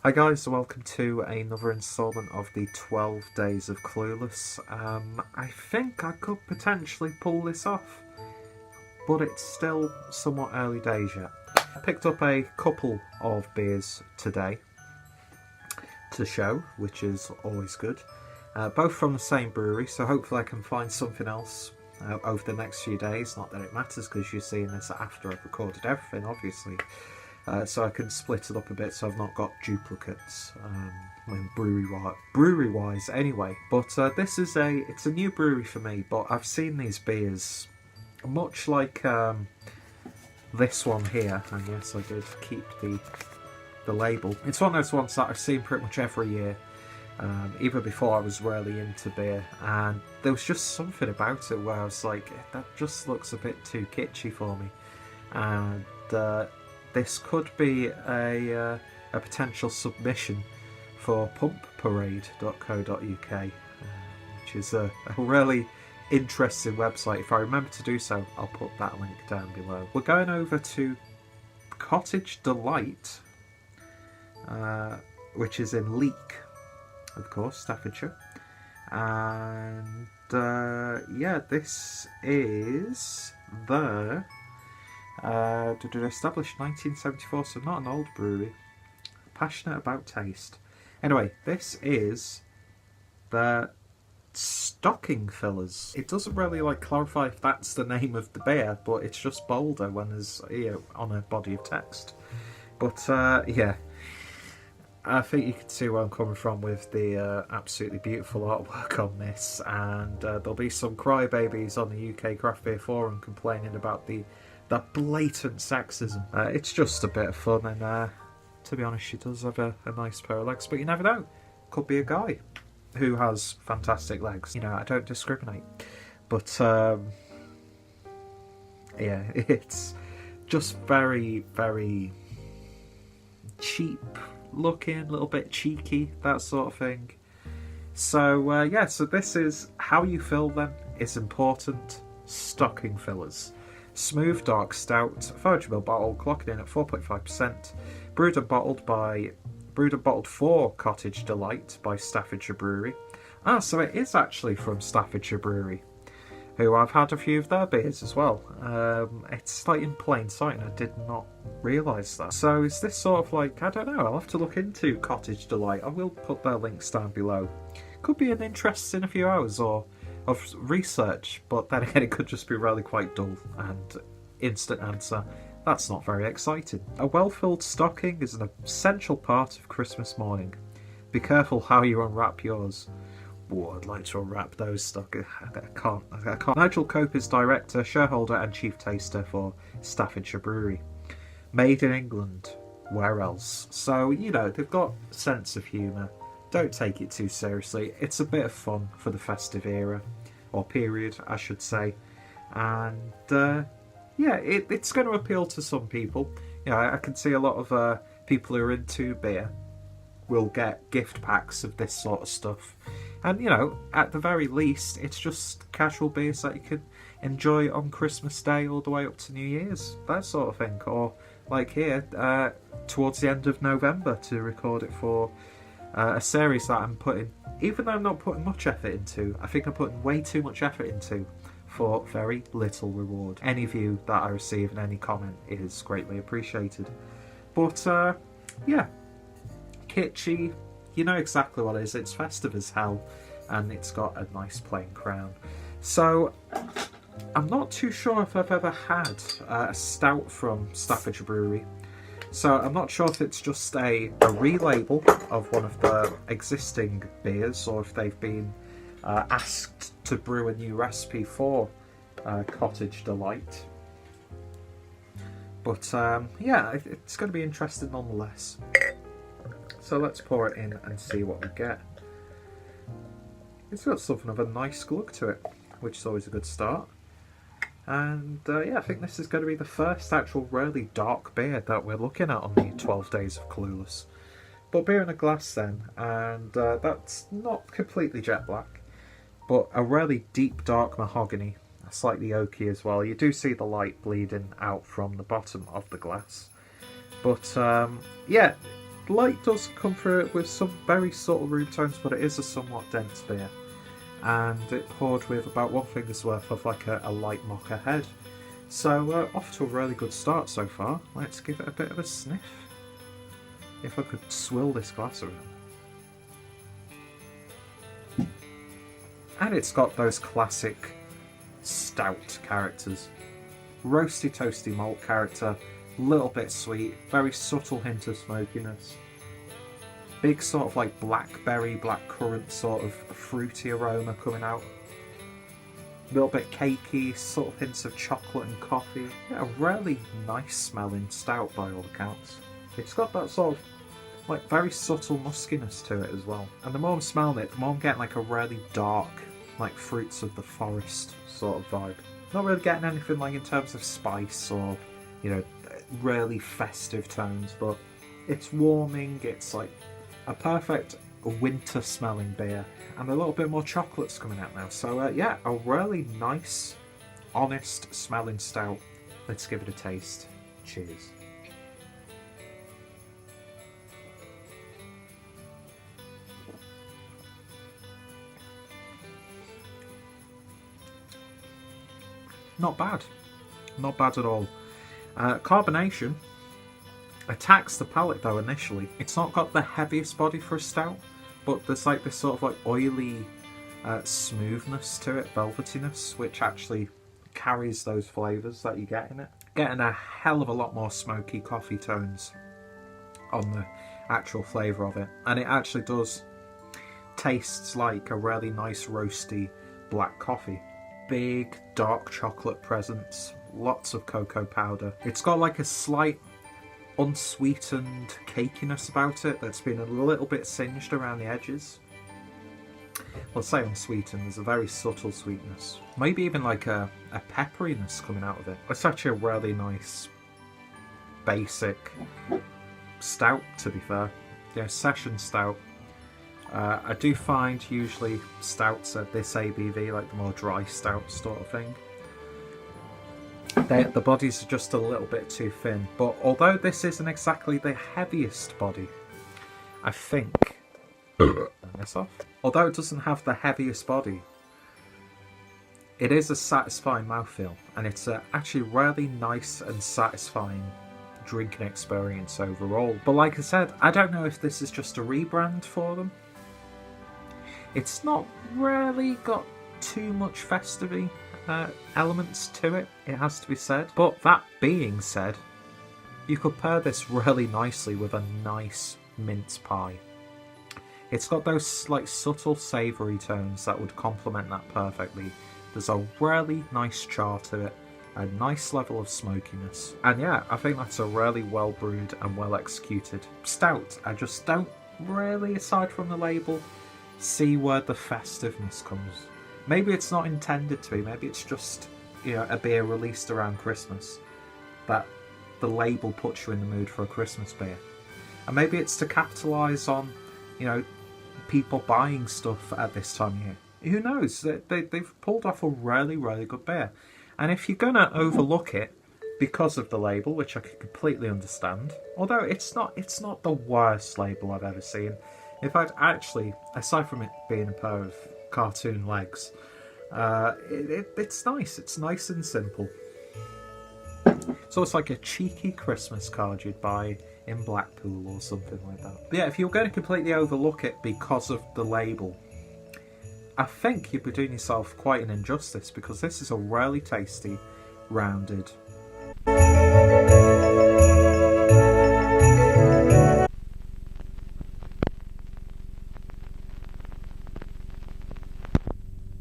Hi guys, welcome to another instalment of the 12 Days of Clueless. I think I could potentially pull this off, but it's still somewhat early days yet. I picked up a couple of beers today to show, which is always good. Both from the same brewery, so hopefully I can find something else over the next few days. Not that it matters because you're seeing this after I've recorded everything, obviously. So I can split it up a bit so I've not got duplicates brewery-wise anyway. But this is it's a new brewery for me, but I've seen these beers much like this one here, and yes I did keep the label. It's one of those ones that I've seen pretty much every year, even before I was really into beer, and there was just something about it where I was like, that just looks a bit too kitschy for me. And this could be a potential submission for pumpparade.co.uk, which is a really interesting website. If I remember to do so, I'll put that link down below. We're going over to Cottage Delight, which is in Leek, of course, Staffordshire. And yeah, this is the established 1974, so not an old brewery. Passionate about taste. Anyway, this is the Stocking Fillers. It doesn't really clarify if that's the name of the beer, but it's just bolder when there's on a body of text. But yeah, I think you can see where I'm coming from with the absolutely beautiful artwork on this, and there'll be some crybabies on the UK Craft Beer Forum complaining about the blatant sexism. It's just a bit of fun, and to be honest, she does have a nice pair of legs, but you never know. Could be a guy who has fantastic legs. You know, I don't discriminate. But yeah, it's just very, very cheap looking, a little bit cheeky, that sort of thing. So yeah, so this is how you fill them. It's important. Stocking Fillers. Smooth dark stout, 400ml bottle, clocking in at 4.5%. Brewed and bottled for Cottage Delight by Staffordshire Brewery. Ah, so it is actually from Staffordshire Brewery, who I've had a few of their beers as well. It's in plain sight, and I did not realise that. So is this sort of I don't know, I'll have to look into Cottage Delight. I will put their links down below. Could be an interest in a few hours of research, but then again it could just be really quite dull and instant answer. That's not very exciting. A well-filled stocking is an essential part of Christmas morning. Be careful how you unwrap yours. Oh, I'd like to unwrap those stockings. I can't. Nigel Cope is director, shareholder and chief taster for Staffordshire Brewery. Made in England. Where else? So, you know, they've got a sense of humour. Don't take it too seriously. It's a bit of fun for the festive era, or period, I should say. And yeah, it's going to appeal to some people. You know, I can see a lot of people who are into beer will get gift packs of this sort of stuff. And, you know, at the very least, it's just casual beers that you can enjoy on Christmas Day all the way up to New Year's, that sort of thing. Or, like here, towards the end of November to record it for a series that I'm putting, even though I'm not putting much effort into, I think I'm putting way too much effort into for very little reward. Any view that I receive and any comment is greatly appreciated. But yeah, kitschy, you know exactly what it is. It's festive as hell, and it's got a nice plain crown. So I'm not too sure if I've ever had a stout from Staffordshire Brewery. So I'm not sure if it's just a relabel of one of the existing beers, or if they've been asked to brew a new recipe for Cottage Delight. But yeah, it's going to be interesting nonetheless. So let's pour it in and see what we get. It's got something of a nice glug to it, which is always a good start. And yeah, I think this is going to be the first actual really dark beer that we're looking at on the 12 Days of Clueless. But beer in a glass then, and that's not completely jet black, but a really deep dark mahogany, slightly oaky as well. You do see the light bleeding out from the bottom of the glass. But yeah, light does come through it with some very subtle room tones, but it is a somewhat dense beer. And it poured with about 1 finger's worth of like a light mocha head. So off to a really good start so far. Let's give it a bit of a sniff. If I could swill this glass around. And it's got those classic stout characters. Roasty toasty malt character, little bit sweet, very subtle hint of smokiness. Big sort of like blackberry, blackcurrant sort of fruity aroma coming out. A little bit cakey, subtle hints of chocolate and coffee. Yeah, a really nice smelling stout by all accounts. It's got that sort of like very subtle muskiness to it as well. And the more I'm smelling it, the more I'm getting like a really dark, like fruits of the forest sort of vibe. Not really getting anything like in terms of spice or, you know, really festive tones, but it's warming, it's like a perfect winter smelling beer, and a little bit more chocolate's coming out now. So yeah, a really nice, honest smelling stout. Let's give it a taste. Cheers. Not bad. Not bad at all. Carbonation attacks the palate though initially. It's not got the heaviest body for a stout, but there's like this sort of like oily smoothness to it, velvetiness, which actually carries those flavours that you get in it. Getting a hell of a lot more smoky coffee tones on the actual flavour of it. And it actually does taste like a really nice roasty black coffee. Big dark chocolate presence, lots of cocoa powder. It's got like a slight unsweetened cakiness about it that's been a little bit singed around the edges. Well, say unsweetened, there's a very subtle sweetness. Maybe even like a pepperiness coming out of it. It's actually a really nice, basic stout, to be fair. Yeah, session stout. I do find usually stouts at this ABV, like the more dry stout sort of thing, the bodies are just a little bit too thin. But although this isn't exactly the heaviest body, I think... turn this off. Although it doesn't have the heaviest body, it is a satisfying mouthfeel, and it's actually really nice and satisfying drinking experience overall. But like I said, I don't know if this is just a rebrand for them. It's not really got too much festive elements to it, it has to be said. But that being said, you could pair this really nicely with a nice mince pie. It's got those like subtle savoury tones that would complement that perfectly. There's a really nice char to it, a nice level of smokiness. And yeah, I think that's a really well brewed and well executed stout. I just don't really, aside from the label, see where the festiveness comes. Maybe it's not intended to be, maybe it's just, you know, a beer released around Christmas that the label puts you in the mood for a Christmas beer. And maybe it's to capitalise on, you know, people buying stuff at this time of year. Who knows? They've pulled off a really, really good beer. And if you're going to overlook it because of the label, which I can completely understand, although it's not the worst label I've ever seen. In fact, actually, aside from it being a pair of cartoon legs, it's nice. It's nice and simple. So it's like a cheeky Christmas card you'd buy in Blackpool or something like that. But yeah, if you're going to completely overlook it because of the label, I think you'd be doing yourself quite an injustice, because this is a really tasty, rounded,